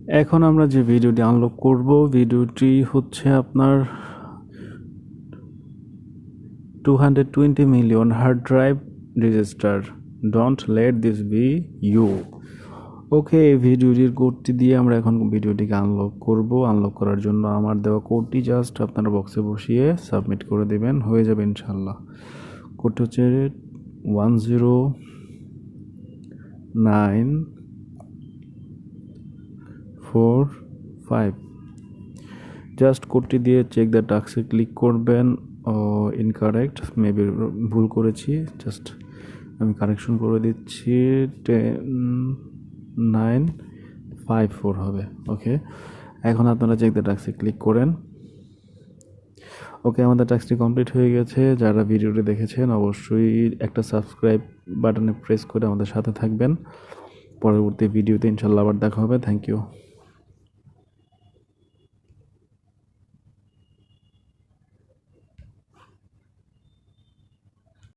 এখন আমরা যে ভিডিওটি আনলক করব, ভিডিওটি হচ্ছে আপনার 220 million hard drive register. Don't let this be you. ওকে, এই ভিডিওটির কোডটি দিয়ে আমরা এখন ভিডিওটিকে আনলক করব। আনলক করার জন্য আমার দেওয়া কোডটি জাস্ট আপনারা বক্সে বসিয়ে সাবমিট করে দেবেন, হয়ে যাবে ইনশাল্লাহ। কোডটি হচ্ছে 10945। জাস্ট কোডটি দিয়ে চেক দ্য টাস্কে ক্লিক করবেন। ইনকারেক্ট, মেবি ভুল করেছি, জাস্ট আমি কারেকশন করে দিচ্ছি। 10954 হবে। ওকে, এখন আপনারা চেক দ্য টাস্কে ক্লিক করেন। ওকে, আমাদের টাস্কটি কমপ্লিট হয়ে গেছে। যারা ভিডিওটি দেখেছেন অবশ্যই একটা সাবস্ক্রাইব বাটনে প্রেস করে আমাদের সাথে থাকবেন। পরবর্তী ভিডিওতে ইনশাল্লাহ আবার দেখা হবে। Thank you.